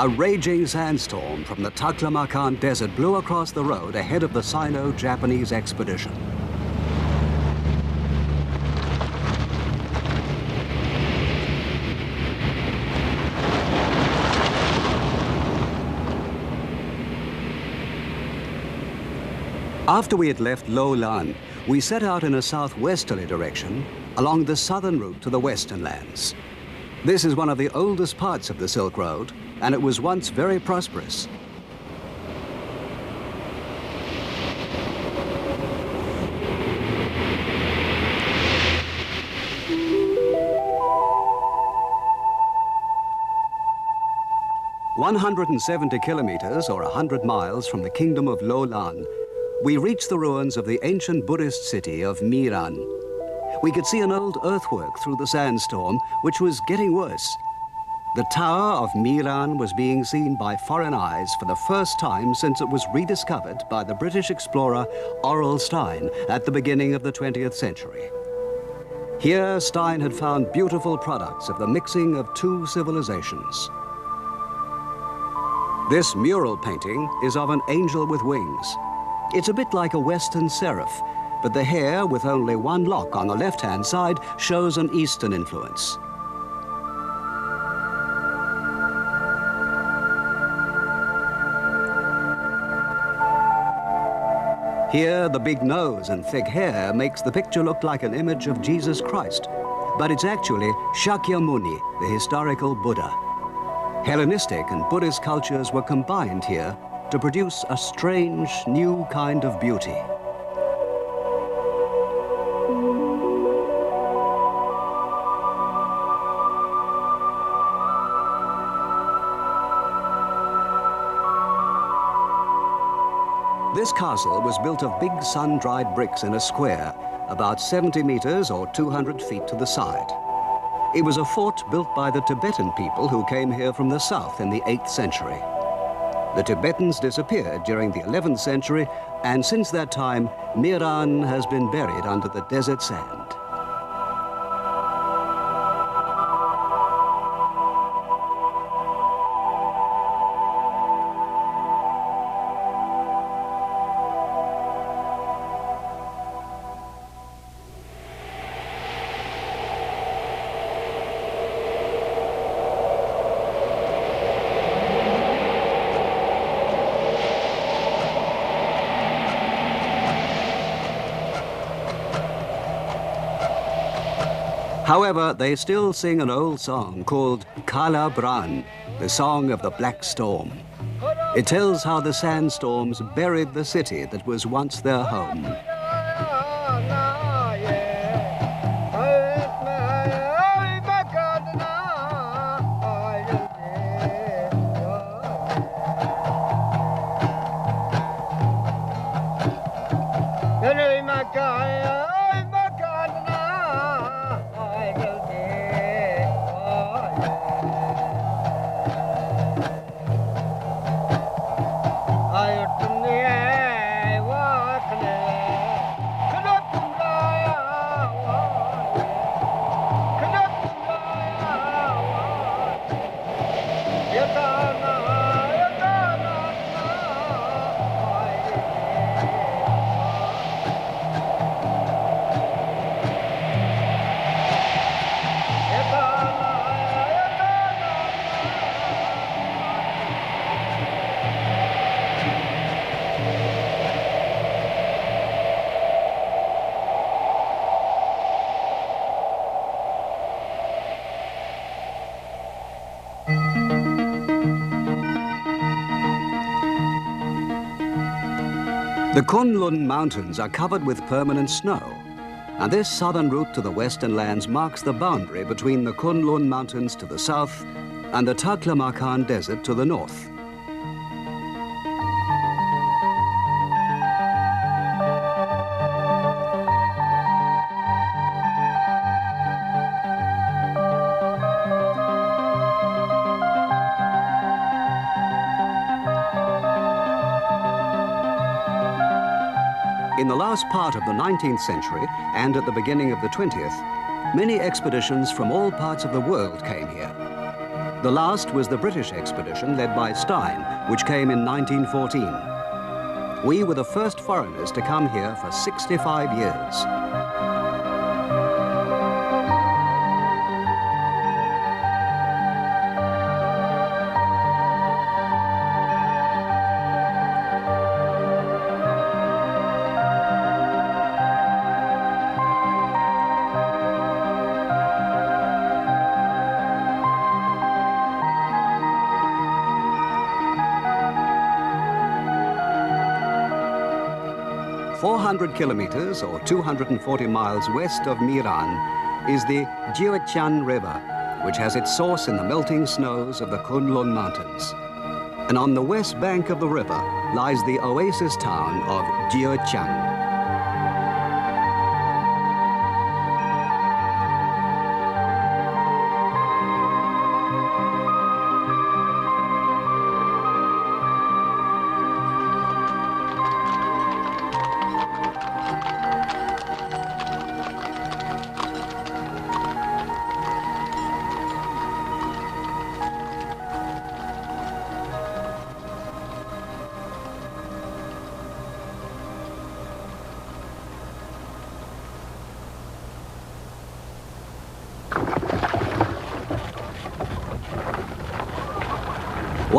A raging sandstorm from the Taklamakan desert blew across the road ahead of the Sino-Japanese expedition. After we had left Lo Lan, we set out in a southwesterly direction along the southern route to the Western lands. This is one of the oldest parts of the Silk Road, and it was once very prosperous. "170 kilometers, or 100 miles from the kingdom of Lo Lan, we reached the ruins of the ancient Buddhist city of Miran. We could see an old earthwork through the sandstorm, which was getting worse. The Tower of Miran was being seen by foreign eyes for the first time since it was rediscovered by the British explorer Oral Stein at the beginning of the 20th century. Here, Stein had found beautiful products of the mixing of two civilizations. This mural painting is of an angel with wings. It's a bit like a Western seraph, but the hair, with only one lock on the left-hand side, shows an Eastern influence. Here, the big nose and thick hair makes the picture look like an image of Jesus Christ, but it's actually Shakyamuni, the historical Buddha. Hellenistic and Buddhist cultures were combined here to produce a strange, new kind of beauty. This castle was built of big sun-dried bricks in a square, about 70 meters or 200 feet to the side. It was a fort built by the Tibetan people who came here from the south in the 8th century. The Tibetans disappeared during the 11th century, and since that time, Miran has been buried under the desert sand. However, they still sing an old song called Kala Bran, the song of the Black Storm. It tells how the sandstorms buried the city that was once their home. The Kunlun Mountains are covered with permanent snow, and this southern route to the Western lands marks the boundary between the Kunlun Mountains to the south and the Taklamakan Desert to the north. In the last part of the 19th century and at the beginning of the 20th, many expeditions from all parts of the world came here. The last was the British expedition led by Stein, which came in 1914. We were the first foreigners to come here for 65 years. 400 kilometers or 240 miles west of Miran is the Jiuetian River, which has its source in the melting snows of the Kunlun Mountains. And on the west bank of the river lies the oasis town of Jiuetian.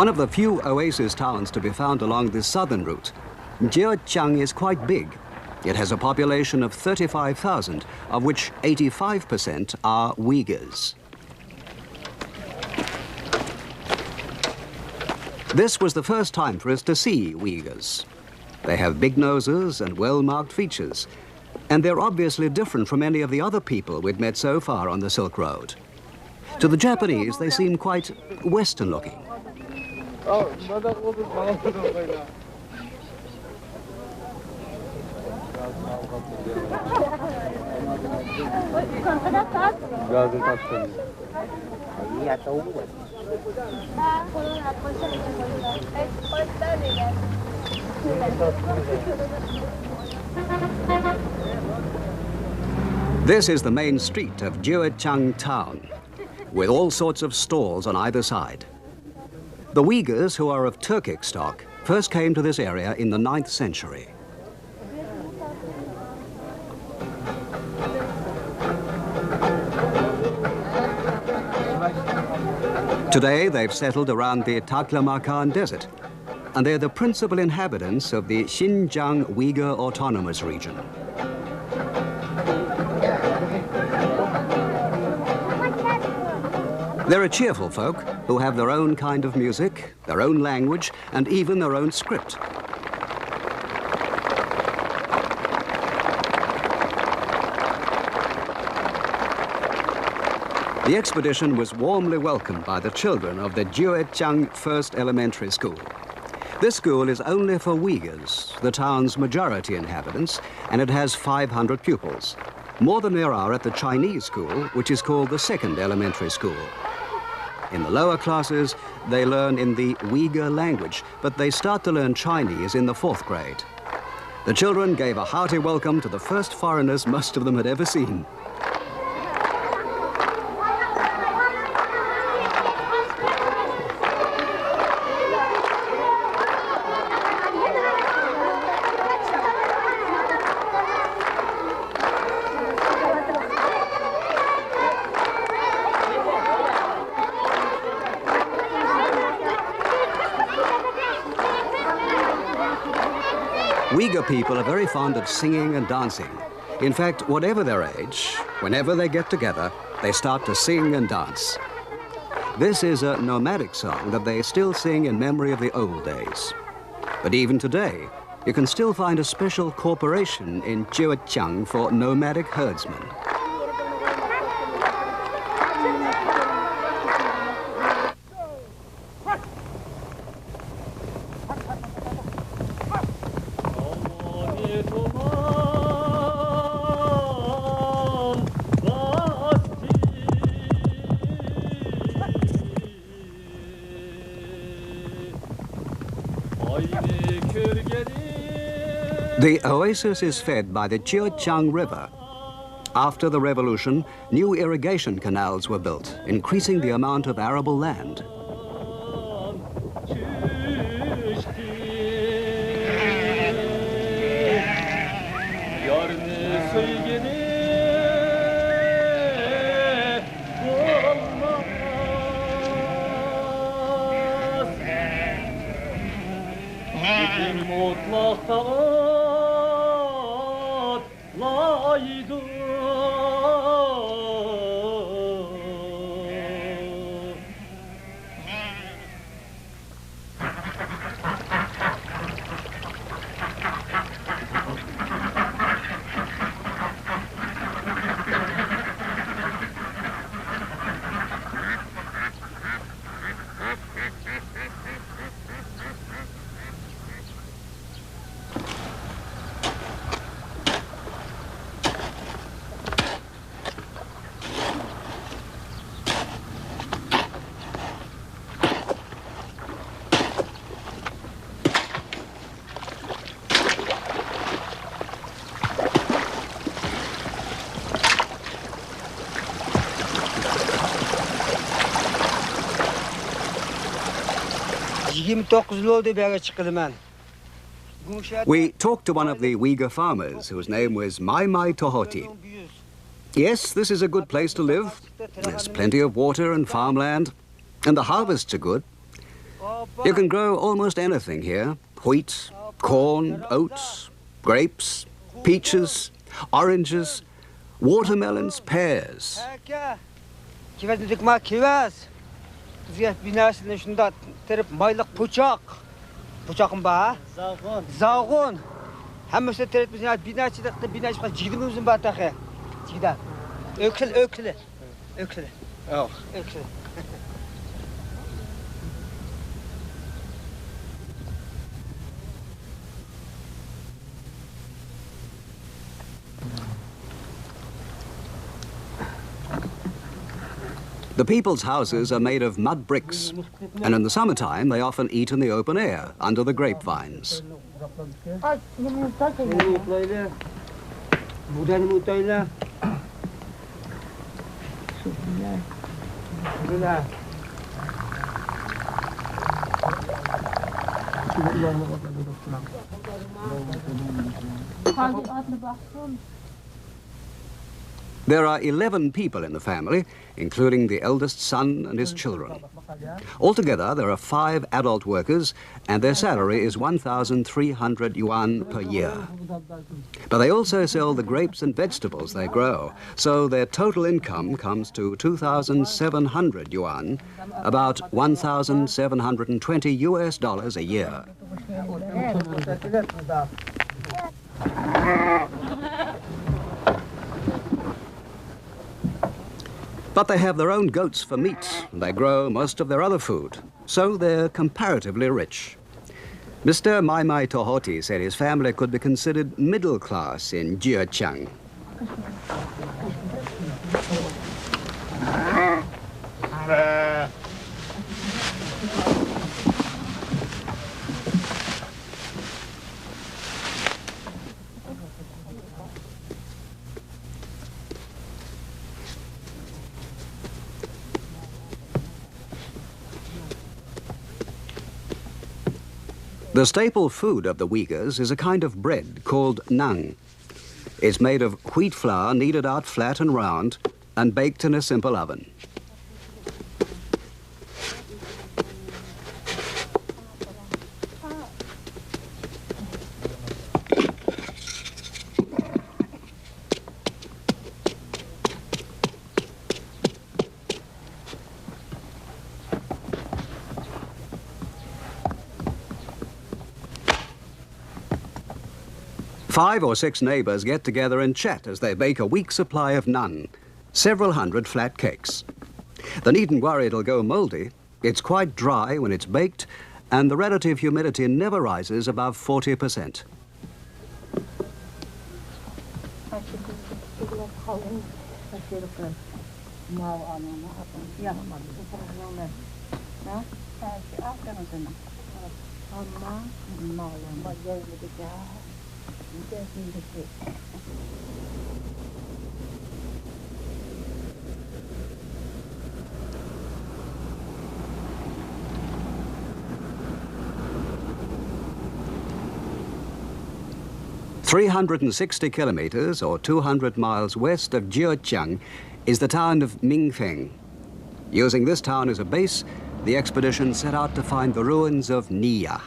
One of the few oasis towns to be found along this southern route, Jiuetian is quite big. It has a population of 35,000, of which 85% are Uyghurs. This was the first time for us to see Uyghurs. They have big noses and well-marked features, and they're obviously different from any of the other people we'd met so far on the Silk Road. To the Japanese, they seem quite Western-looking. This is the main street of Jiuetian town, with all sorts of stalls on either side. The Uyghurs, who are of Turkic stock, first came to this area in the 9th century. Today, they've settled around the Taklamakan desert, and they're the principal inhabitants of the Xinjiang Uyghur Autonomous Region. They're a cheerful folk who have their own kind of music, their own language, and even their own script. The expedition was warmly welcomed by the children of the Jiuetian First Elementary School. This school is only for Uyghurs, the town's majority inhabitants, and it has 500 pupils, more than there are at the Chinese school, which is called the Second Elementary School. In the lower classes, they learn in the Uyghur language, but they start to learn Chinese in the 4th grade. The children gave a hearty welcome to the first foreigners most of them had ever seen. Uyghur people are very fond of singing and dancing. In fact, whatever their age, whenever they get together, they start to sing and dance. This is a nomadic song that they still sing in memory of the old days. But even today, you can still find a special corporation in Jiuetian for nomadic herdsmen. The oasis is fed by the Jiuetian River, After the revolution, new irrigation canals were built, increasing the amount of arable land. We talked to one of the Uyghur farmers whose name was Mai Tohoti. Yes, this is a good place to live. There's plenty of water and farmland, and the harvests are good. You can grow almost anything here: wheat, corn, oats, grapes, peaches, oranges, watermelons, pears. The people's houses are made of mud bricks, and in the summertime they often eat in the open air under the grapevines. There are 11 people in the family, including the eldest son and his children. Altogether, there are 5 adult workers, and their salary is 1,300 yuan per year. But they also sell the grapes and vegetables they grow, so their total income comes to 2,700 yuan, about 1,720 US dollars a year. But they have their own goats for meat, and they grow most of their other food, so they're comparatively rich. Mr. Mai Tohoti said his family could be considered middle class in Jiechang. The staple food of the Uyghurs is a kind of bread called nang. It's made of wheat flour kneaded out flat and round and baked in a simple oven. Five or six neighbors get together and chat as they bake a week's supply of naan, several hundred flat cakes. They needn't worry it'll go moldy. It's quite dry when it's baked, and the relative humidity never rises above 40%. 360 kilometers, or 200 miles west of Jiuqiang, is the town of Mingfeng. Using this town as a base, the expedition set out to find the ruins of Niya.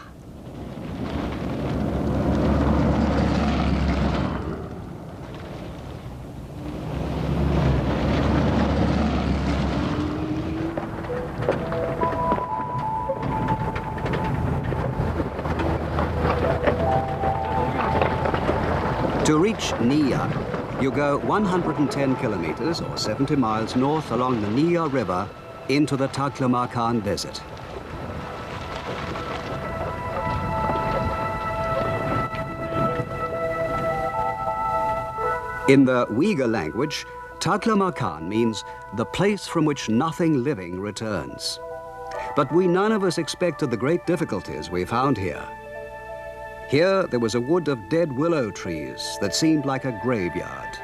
To reach Niya, you go 110 kilometers, or 70 miles north along the Niya River into the Taklamakan desert. In the Uyghur language, Taklamakan means the place from which nothing living returns. But we none of us expected the great difficulties we found here. Here, there was a wood of dead willow trees that seemed like a graveyard.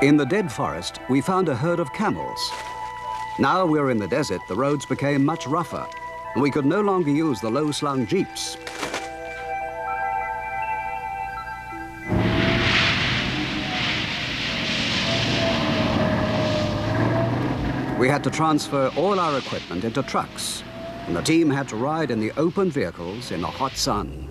In the dead forest, we found a herd of camels. Now we're in the desert, the roads became much rougher, and we could no longer use the low-slung jeeps. We had to transfer all our equipment into trucks, and the team had to ride in the open vehicles in the hot sun.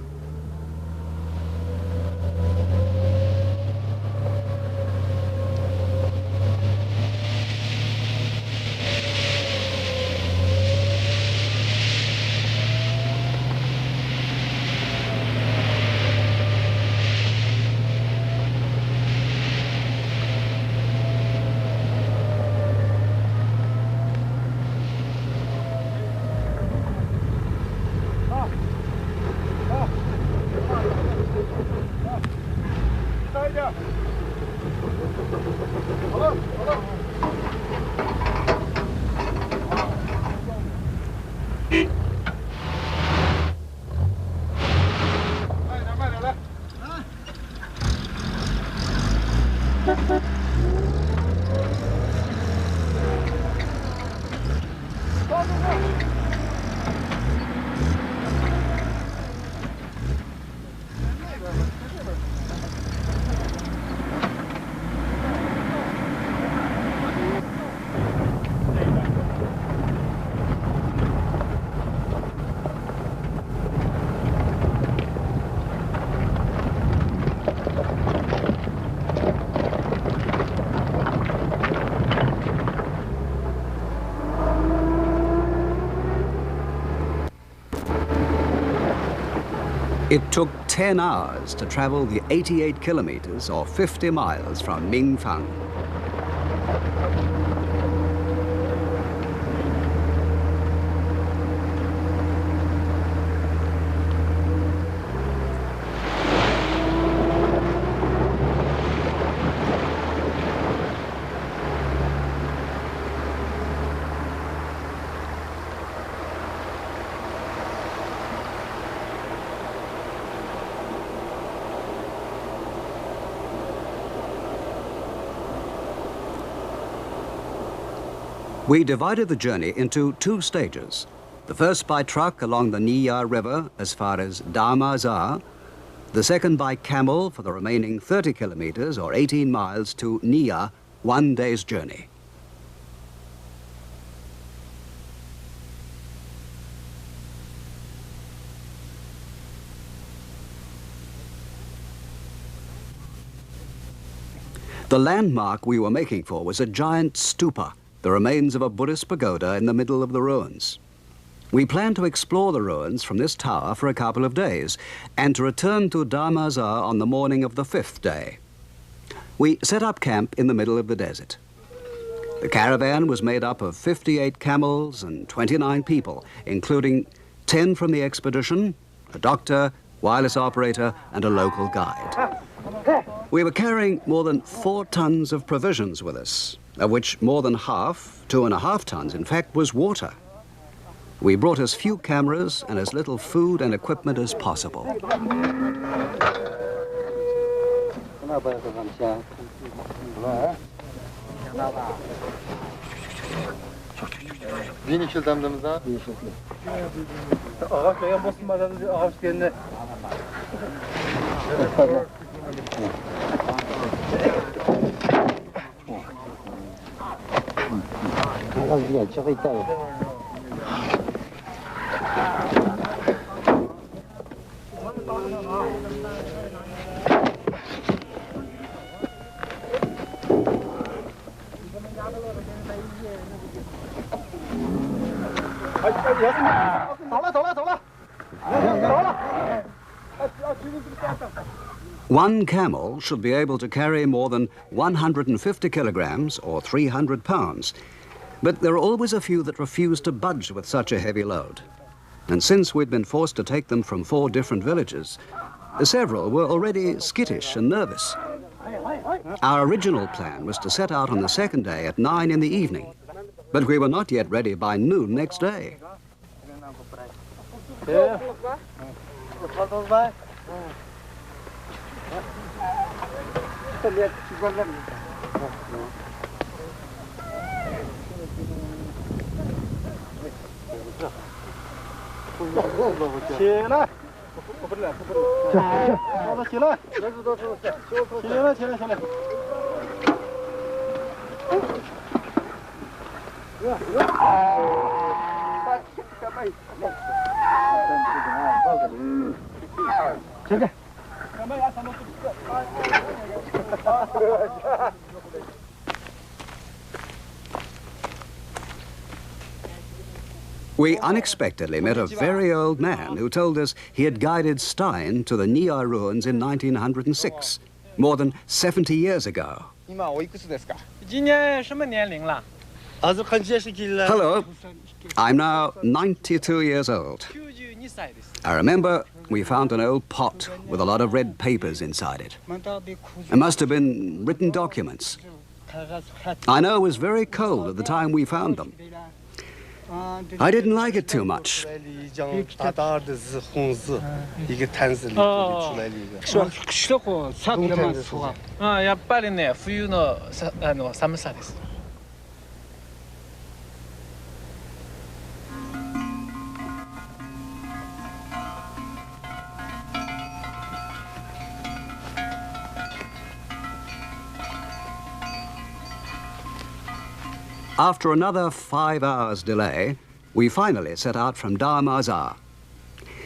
It took 10 hours to travel the 88 kilometers, or 50 miles, from Mingfeng. We divided the journey into 2 stages. The first by truck along the Niya River as far as Damazar, the second by camel for the remaining 30 kilometers, or 18 miles, to Niya, 1 day's journey. The landmark we were making for was a giant stupa, the remains of a Buddhist pagoda in the middle of the ruins. We planned to explore the ruins from this tower for a couple of days and to return to Taklamakan on the morning of the 5th day. We set up camp in the middle of the desert. The caravan was made up of 58 camels and 29 people, including 10 from the expedition, a doctor, wireless operator, and a local guide. We were carrying more than 4 tons of provisions with us, of which more than half, 2.5 tons in fact, was water. We brought as few cameras and as little food and equipment as possible. One camel should be able to carry more than 150 kilograms or 300 pounds. But there are always a few that refuse to budge with such a heavy load. And since we'd been forced to take them from 4 different villages, several were already skittish and nervous. Our original plan was to set out on the 2nd day at 9 in the evening, but we were not yet ready by noon next day. We unexpectedly met a very old man who told us he had guided Stein to the Nia ruins in 1906, more than 70 years ago. Hello, I'm now 92 years old. I remember we found an old pot with a lot of red papers inside it. It must have been written documents. I know it was very cold at the time we found them. I didn't like it too much. After another 5 hours delay, we finally set out from Taklamakan.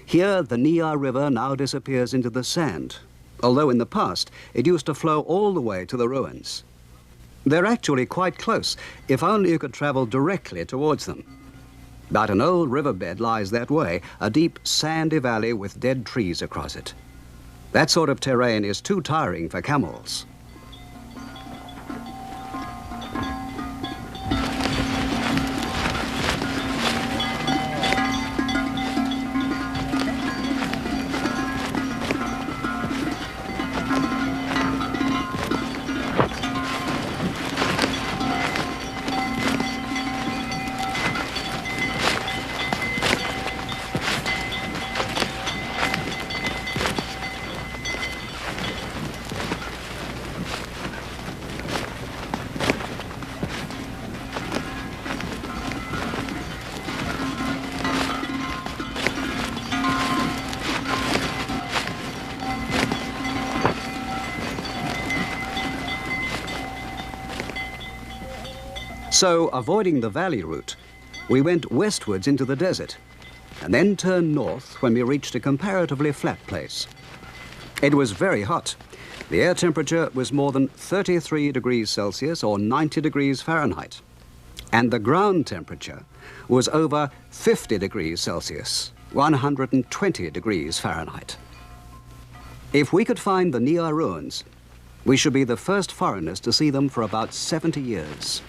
Here, the Nia River now disappears into the sand, although in the past it used to flow all the way to the ruins. They're actually quite close, if only you could travel directly towards them. But an old riverbed lies that way, a deep sandy valley with dead trees across it. That sort of terrain is too tiring for camels. So, avoiding the valley route, we went westwards into the desert and then turned north when we reached a comparatively flat place. It was very hot. The air temperature was more than 33 degrees Celsius or 90 degrees Fahrenheit. And the ground temperature was over 50 degrees Celsius, 120 degrees Fahrenheit. If we could find the Nia ruins, we should be the first foreigners to see them for about 70 years.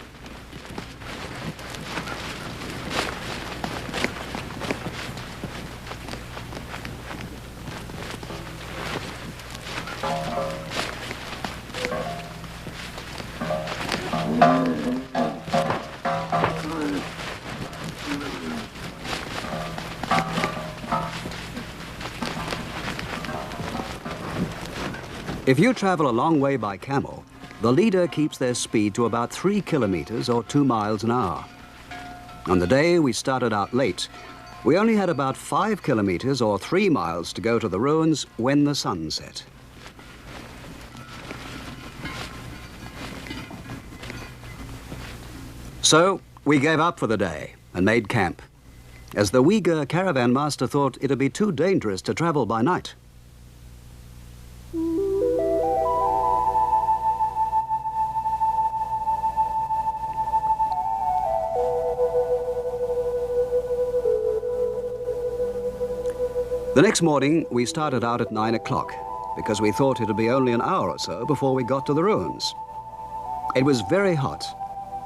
If you travel a long way by camel, the leader keeps their speed to about 3 kilometers or 2 miles an hour. On the day we started out late, we only had about 5 kilometers or 3 miles to go to the ruins when the sun set. So we gave up for the day and made camp, as the Uyghur caravan master thought it'd be too dangerous to travel by night. The next morning, we started out at 9 o'clock because we thought it'd be only an hour or so before we got to the ruins. It was very hot,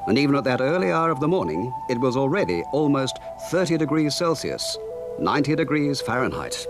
and even at that early hour of the morning, it was already almost 30 degrees Celsius, 90 degrees Fahrenheit.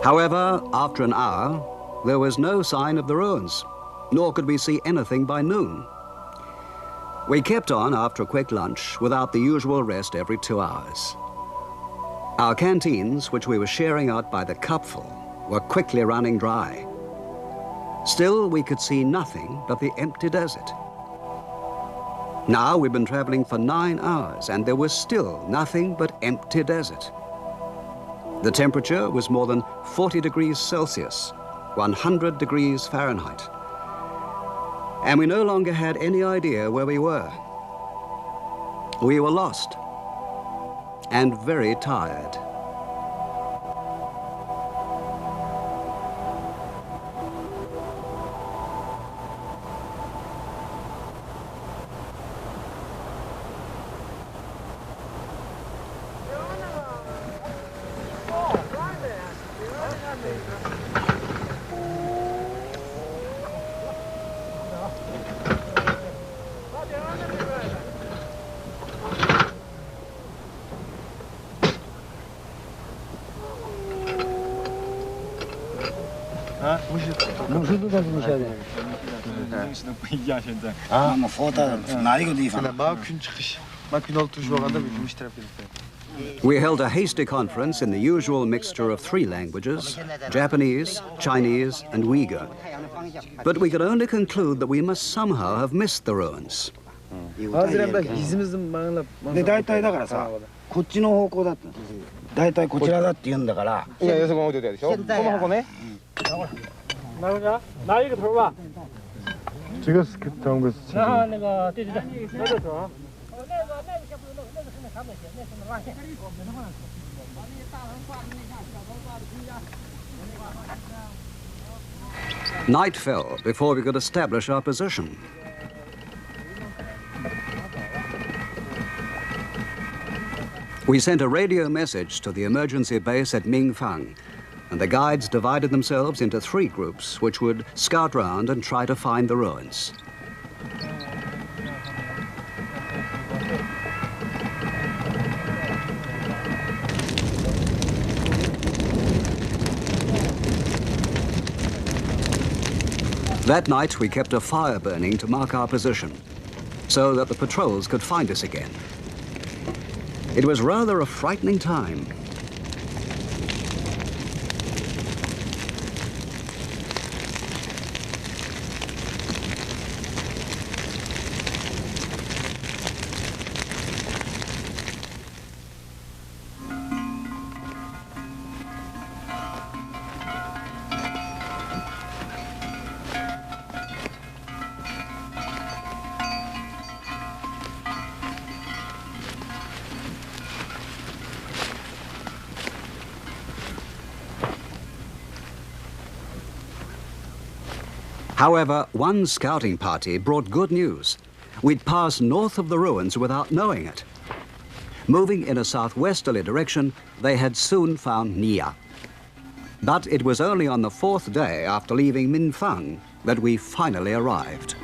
However, after an hour, there was no sign of the ruins, nor could we see anything by noon. We kept on after a quick lunch without the usual rest every 2 hours. Our canteens, which we were sharing out by the cupful, were quickly running dry. Still, we could see nothing but the empty desert. Now we'd been traveling for 9 hours, and there was still nothing but empty desert. The temperature was more than 40 degrees Celsius, 100 degrees Fahrenheit. And we no longer had any idea where we were. We were lost and very tired. We held a hasty conference in the usual mixture of 3 languages, Japanese, Chinese, and Uyghur. But we could only conclude that we must somehow have missed the ruins. Night fell before we could establish our position. We sent a radio message to the emergency base at Mingfang, and the guides divided themselves into 3 groups which would scout round and try to find the ruins. That night, we kept a fire burning to mark our position. so that the patrols could find us again. It was rather a frightening time. However, one scouting party brought good news. We'd passed north of the ruins without knowing it. Moving in a southwesterly direction, they had soon found Nia. But it was only on the fourth day after leaving Minfang that we finally arrived.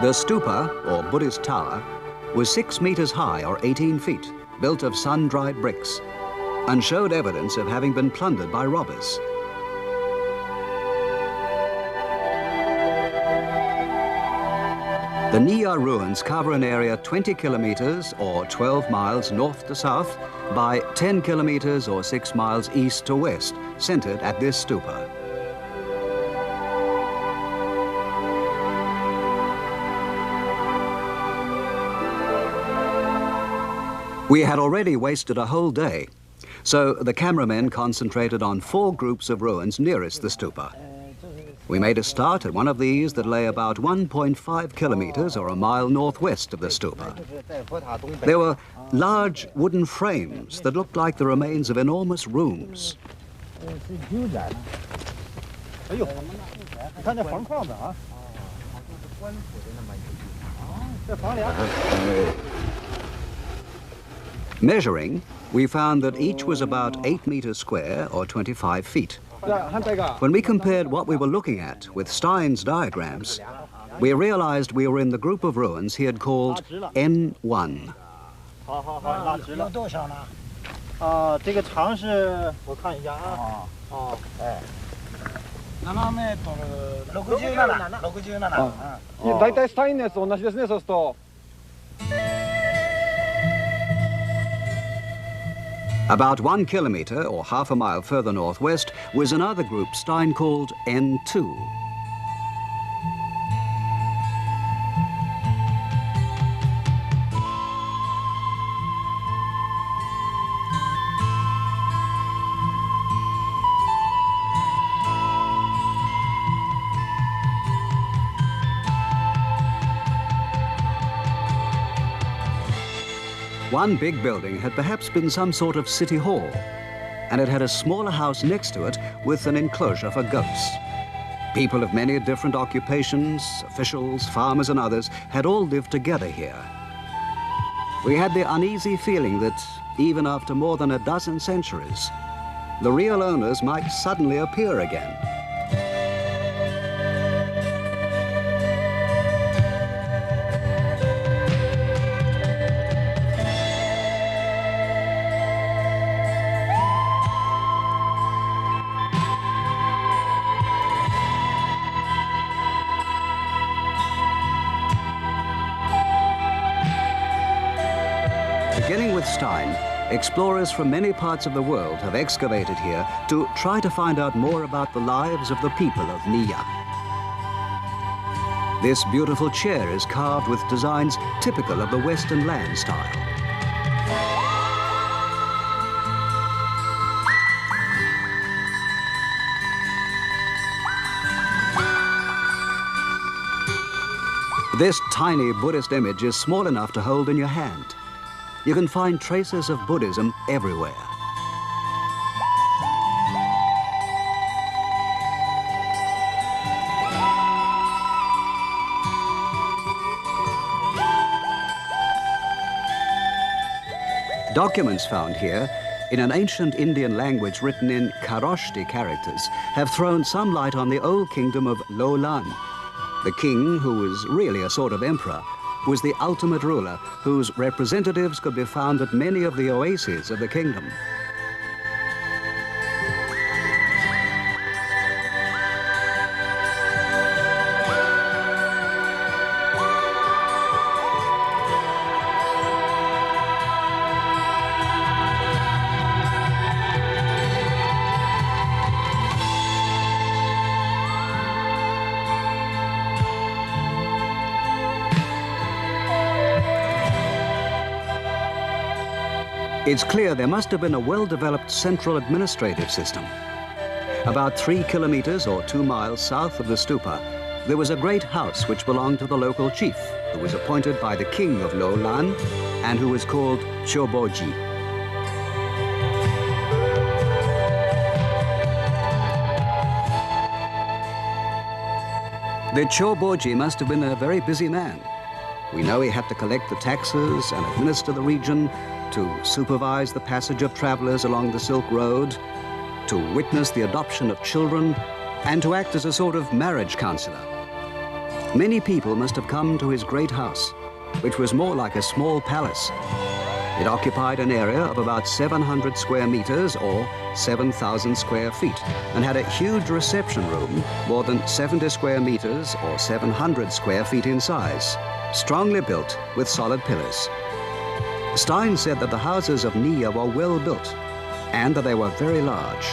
The stupa, or Buddhist tower, was 6 meters high or 18 feet, built of sun-dried bricks, and showed evidence of having been plundered by robbers. The Nia ruins cover an area 20 kilometers or 12 miles north to south by 10 kilometers or 6 miles east to west, centered at this stupa. We had already wasted a whole day, so the cameramen concentrated on 4 groups of ruins nearest the stupa. We made a start at one of these that lay about 1.5 kilometers or a mile northwest of the stupa. There were large wooden frames that looked like the remains of enormous rooms. Measuring, we found that each was about 8 meters square or 25 feet. When we compared what we were looking at with Stein's diagrams, we realized we were in the group of ruins he had called N1. About 1 kilometer, or half a mile further northwest, was another group Stein called N2. One big building had perhaps been some sort of city hall, and it had a smaller house next to it with an enclosure for goats. People of many different occupations, officials, farmers and others, had all lived together here. We had the uneasy feeling that, even after more than a dozen centuries, the real owners might suddenly appear again. Beginning with Stein, explorers from many parts of the world have excavated here to try to find out more about the lives of the people of Nia. This beautiful chair is carved with designs typical of the Western land style. This tiny Buddhist image is small enough to hold in your hand. you can find traces of Buddhism everywhere. Documents found here, in an ancient Indian language written in Kharoshti characters, have thrown some light on the old kingdom of Lo Lan. The king, who was really a sort of emperor, was the ultimate ruler whose representatives could be found at many of the oases of the kingdom. It's clear there must have been a well-developed central administrative system. About 3 kilometers or 2 miles south of the stupa, there was a great house which belonged to the local chief, who was appointed by the king of Lo Lan and who was called Choboji. The Choboji must have been a very busy man. We know he had to collect the taxes and administer the region, to supervise the passage of travelers along the Silk Road, to witness the adoption of children, and to act as a sort of marriage counselor. Many people must have come to his great house, which was more like a small palace. It occupied an area of about 700 square meters or 7,000 square feet and had a huge reception room, more than 70 square meters or 700 square feet in size, strongly built with solid pillars. Stein said that the houses of Nia were well built and that they were very large.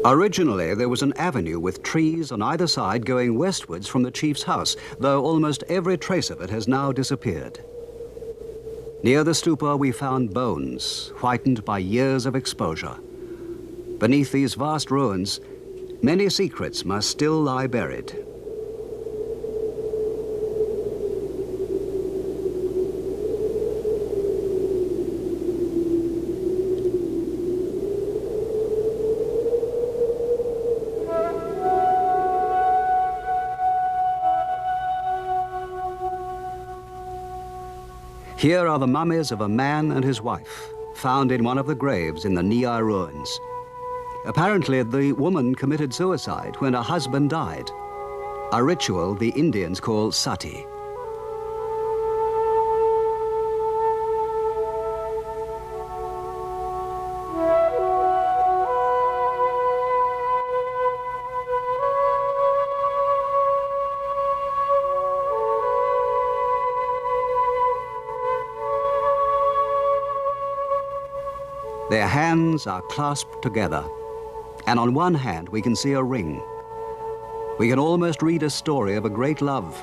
Originally, there was an avenue with trees on either side going westwards from the chief's house, though almost every trace of it has now disappeared. Near the stupa, we found bones, whitened by years of exposure. Beneath these vast ruins, many secrets must still lie buried. Here are the mummies of a man and his wife, found in one of the graves in the Nia ruins. Apparently, the woman committed suicide when her husband died, a ritual the Indians call sati. Their hands are clasped together, and on one hand we can see a ring. We can almost read a story of a great love,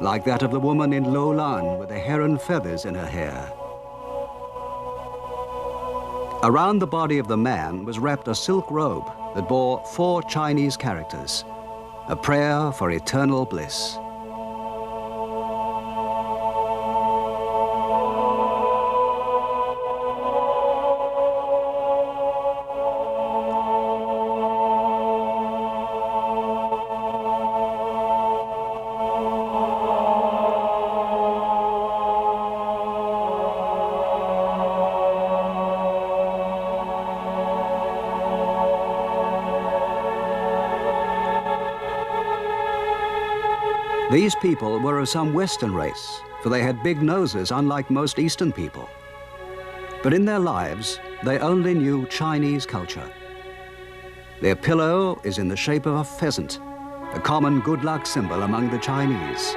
like that of the woman in Lo Lan with the heron feathers in her hair. Around the body of the man was wrapped a silk robe that bore 4 Chinese characters, a prayer for eternal bliss. These people were of some Western race, for they had big noses, unlike most Eastern people. But in their lives, they only knew Chinese culture. Their pillow is in the shape of a pheasant, a common good luck symbol among the Chinese.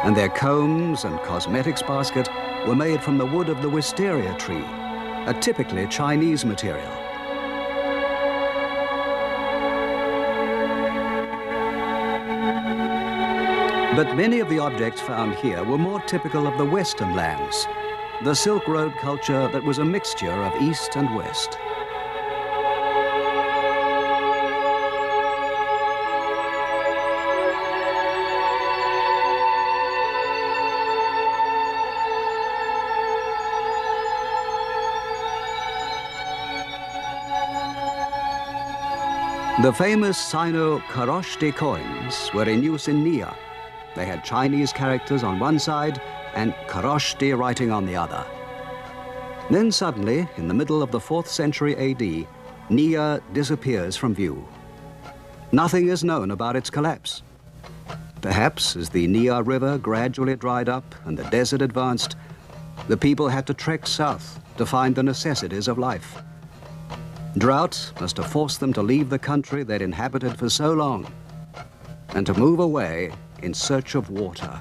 And their combs and cosmetics basket were made from the wood of the wisteria tree, a typically Chinese material. But many of the objects found here were more typical of the Western lands, the Silk Road culture that was a mixture of East and West. The famous Sino-Kharoshthi coins were in use in Nia. They had Chinese characters on one side and Kharoshthi writing on the other. Then suddenly, in the middle of the 4th century AD, Nia disappears from view. Nothing is known about its collapse. Perhaps as the Nia River gradually dried up and the desert advanced, the people had to trek south to find the necessities of life. Drought must have forced them to leave the country they'd inhabited for so long and to move away in search of water.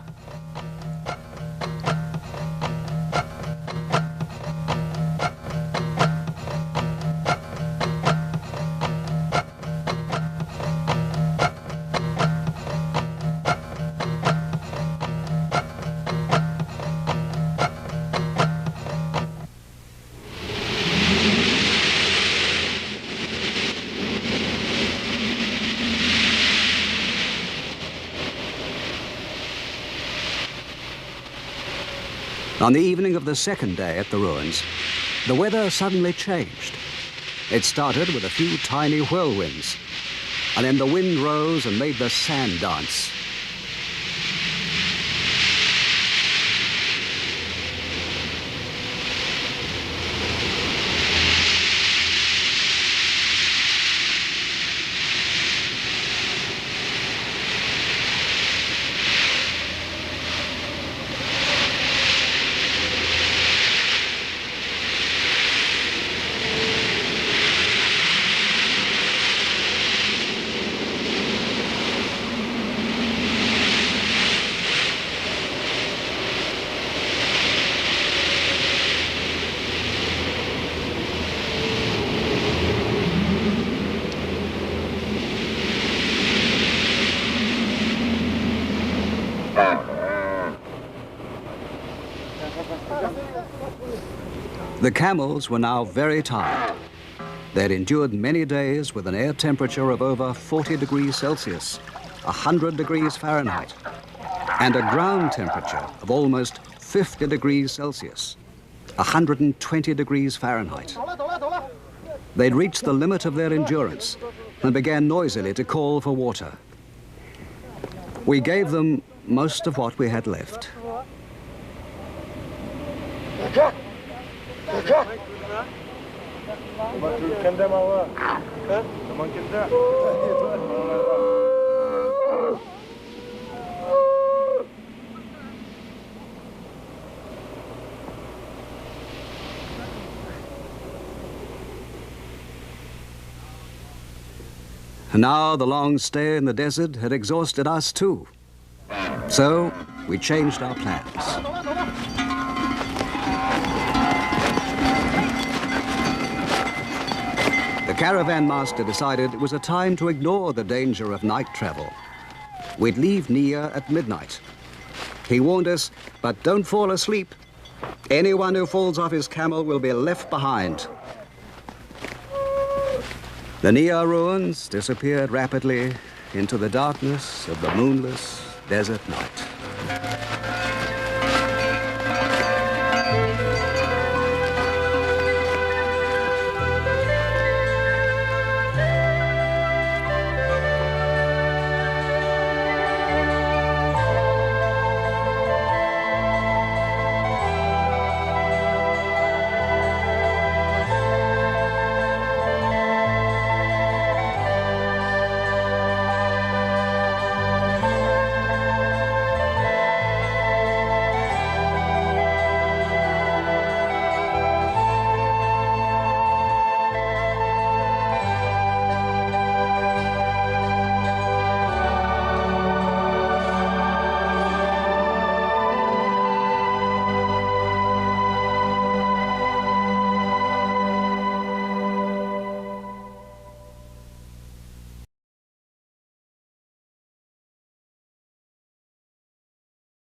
On the evening of the 2nd day at the ruins, the weather suddenly changed. It started with a few tiny whirlwinds, and then the wind rose and made the sand dance. The camels were now very tired. They had endured many days with an air temperature of over 40 degrees Celsius, 100 degrees Fahrenheit, and a ground temperature of almost 50 degrees Celsius, 120 degrees Fahrenheit. They'd reached the limit of their endurance and began noisily to call for water. We gave them most of what we had left. Now the long stay in the desert had exhausted us too. So we changed our plans. The caravan master decided it was a time to ignore the danger of night travel. We'd leave Nia at midnight. He warned us, but don't fall asleep. Anyone who falls off his camel will be left behind. The Nia ruins disappeared rapidly into the darkness of the moonless desert night.